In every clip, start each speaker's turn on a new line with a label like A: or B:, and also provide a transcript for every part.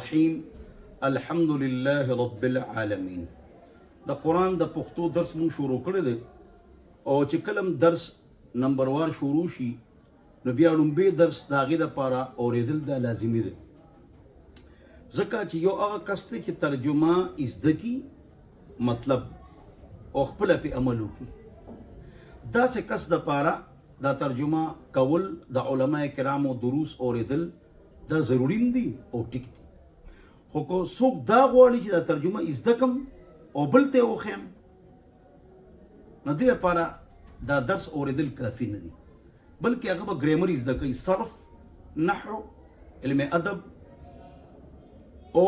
A: الرحیم الحمدلله رب العالمین. د قرآن د پښتو درس مون شروع کړی دی او چې کلم درس نمبر وار شروع شي نو بیا لومبی درس د هغې دپاره اورېدل دا لازمي دی، ځکه چې یو هغه کس دی چې ترجمه زده کړي مطلب او خپله پې عمل وکړي، داسې کس دپاره دا ترجمه کول د علما کرامو دروس اورېدل دا ضروري دی او ټیک دی. خو که څوک دا غواړي چې دا ترجمه زده کړم او بل ته یې وښیم نو دې لپاره دا درس اورېدل کافي نه دي، بلکې هغه به ګریمر زده کوي، صرف، نحو، علم ادب او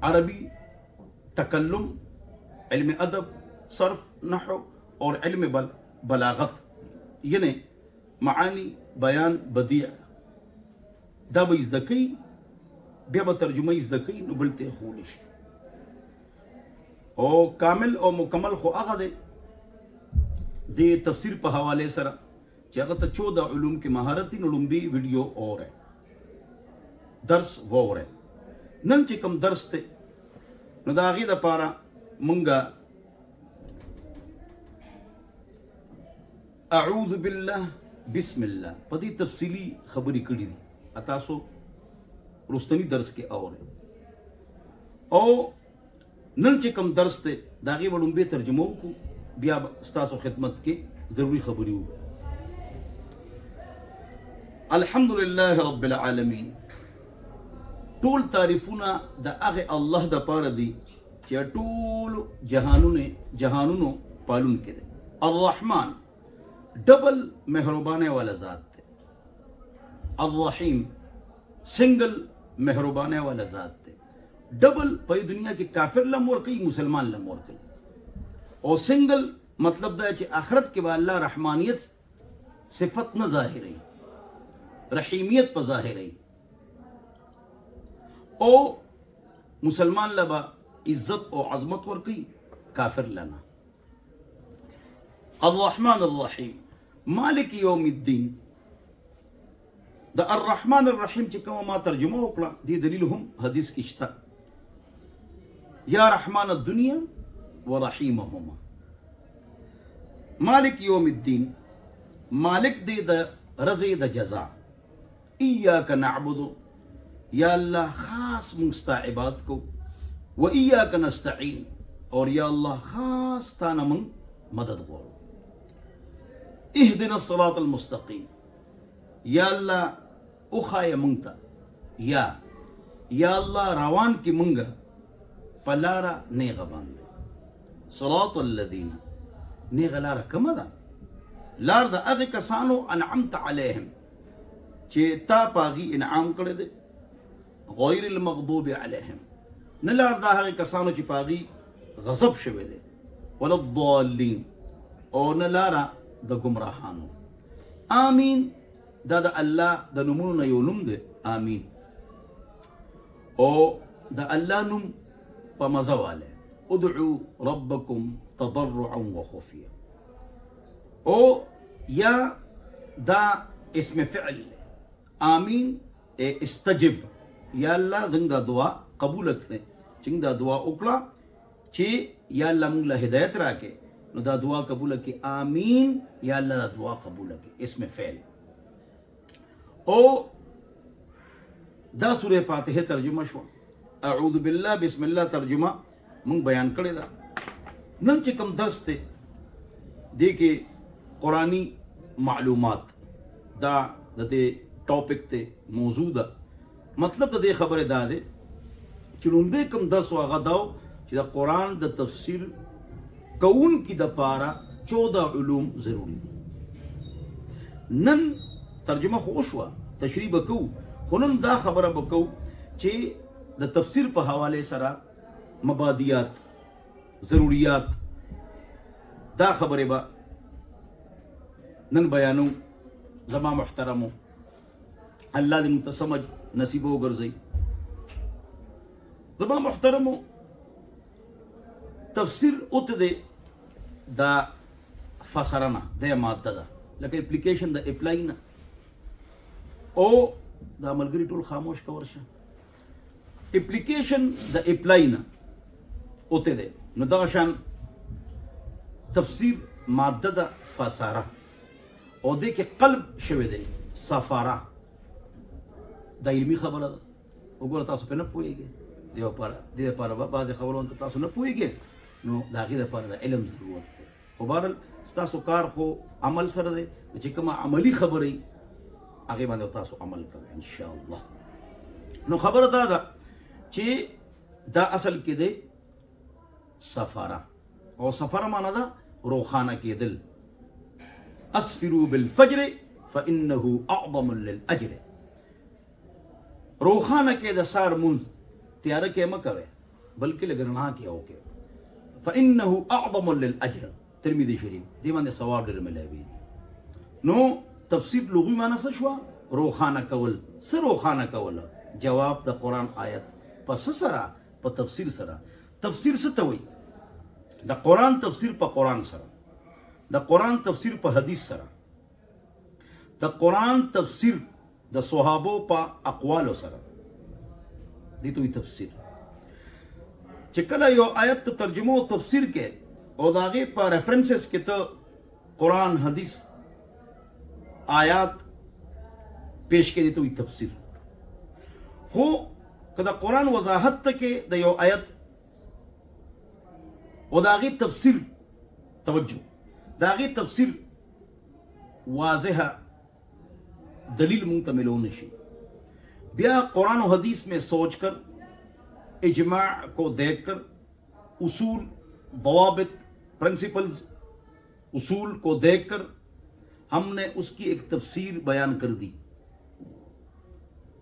A: عربي تکلم، علم ادب، صرف، نحو اور علم بلاغت، یعنی معانی، بیان، بدیع، دا به زده کوي، بیا به ترجمه زده کوي نو بل ته یې ښوولی شي. او کامل او مکمل خو هغه دی د تفسیر په حوالې سره چې هغه ته 14 علوم کې مهارت دی، نو لومبي ویډیو اورئ، درس واورئ. نن چې کوم درس دی نو د هغې دپاره مونږ اعوذ بالله بسم الله په دې تفصیلي خبرې کړي دي، تاسو رستنی درس کې اورئ. او نن چې کوم درس دی د هغې به لومبی ترجمه وکړو، بیا به ستاسو خدمت کې ضروري خبرې وکړو. الحمدلله رب العالمین، ټول تعریفونه د هغې الله دپاره دي چې ټولو جهانونو پالونکی دی. الرحمن ډبل مهربانۍ والا ذات دی، الرحیم سنگل مهربانۍ والا ذات دی. ډبل په دنیا کې کافر لم ورکوي، مسلمان لم ورکوي، او سنگل مطلب دا چې آخرت کې به الله رحمانیت صفت نه ظاهروي، رحیمیت په ظاهروي، او مسلمان له به عزت او عظمت ورکوي، کافر لنا. الرحمن الرحیم مالک یوم الدین، د الرحمن الرحیم چې کومه ما ترجمه وکړه دې دلیل هم حدیث کې شته، یا رحمان الدنیا و رحیمهما. مالک یوم الدین مالک دې د رضی د جزا، ایاک نعبد یا الله خاص موږ ستا عبادت کو، و ایاک نستعین اور یا الله خاص تا نه موږ مدد غواړو. اهدنا الصراط المستقیم یا الله اوخایه مونږ ته، یا الله روان کې مونږ په لاره نیغه باندې. صراط الذین نیغه لاره کومه ده؟ لار د هغې کسانو انعمت علیهم چې تا په هغې انعام کړی دی، غیر المغضوب علیهم نه لار د هغې کسانو چې په هغې غضب شوی دی، ولا الضالین او نه لاره د ګمراهانو. آمین دا د الله د نومونو نه یو نوم دی، آمین، او د الله نوم په مزه والی. ادعو ربکم تضرعا وخفیا، او یا دا اسم فعل، آمین استجب، یا الله زنګ دا دعا قبول کړې، چې دا دعا وکړه چې یا الله موږ له هدایت راکې نو دا دعا قبول کی، آمین، یا اللہ دا دعا قبول کی، اسم فعل. او دا سورہ فاتحه ترجمه شو، اعوذ باللہ بسم اللہ ترجمه مونږ بیان کړی دا. نن چې کوم درس ته دی کې قرآنی معلومات دا د دې ټاپک ته موضوع ده. مطلب د دې خبره دا دی چې لومبی کوم درس هغه داو چې د قرآن د تفسیر کون کی د پاره 14 علوم ضروری دي. نن ترجمه خو شوه، تشریح به کوو، خو نن دا خبره به کوو چې د تفسیر په حوالې سره مبادیات، ضروریات، دا خبرې به نن بیانو. زما محترمو، الله دې موږ ته سمج نصیب وګرځوي. زما محترمو، تفسیر اوت دی دا فسرنه د ماده ده، لکه اپلیکیشن د اپلاین، او دا ملګری ټول خاموش کا ورشه. اپلیکیشن د اپلای نه اوته ده نو دا شان تفسیر ماده د فساره او دې کې قلب شوی دی سفاره دا علمي خبره ده. وګوره تاسو په نه پوهیږئ دیو پر دې لپاره به بعضې خبرونه تاسو نه پوهیږئ نو د هغې لپاره د علم ضرورت دی. خو بهرحال ستاسو کار خو عمل سره دی چې کومه عملي خبرې هغې باندې تاسو عمل کوئ انشاءالله. نو خبره دا ده چې دا اصل کې دی سفاره او سفاره معنا ده روخانه کېدل. اسفروا بالفجر فانه اعظم للاجر. روخانه کې د سار منځ تیاره کې مه کوئ بلکې لږ رڼا کې وکړئ. فانه اعظم للاجر ترمذی شریف دې باندې ثواب ډېر ملایوي. نو تفسیر لغوي معنا څه شوه؟ روخانه کول. څه روخانه کول؟ جواب د قرآن آیت پس سره په تفسیر سره. تفسیر څه ته وایي؟ د قرآن تفسیر په قرآن سره، د قرآن تفسیر په حدیث سره، د قرآن تفسیر د صحابو په اقوالو سره. دې ته وایي تفسیر. چې کله یو آیت ته ترجمه او تفسیر کې او د هغې په ریفرنسز کې ته قرآن حدیث آیات پیش کې دې ته وایي تفسیر. خو که د قرآن وضاحت ته کې د یو آیت او د هغې تفسیر توجه د هغې تفسیر واضحه دلیل مونږ ته ملو نشي، بیا قرآن و حدیث میں سوچ کر اجماع کو دیکھ کر اصول ضوابط پرنسپلز اصول کو دیکھ کر ہم نے اس کی ایک تفسیر بیان کر دی.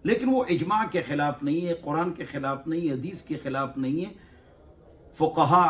A: لیکن وہ اجماع کے خلاف نہیں ہے، قرآن کے خلاف نہیں ہے، حدیث کے خلاف نہیں ہے. فقہا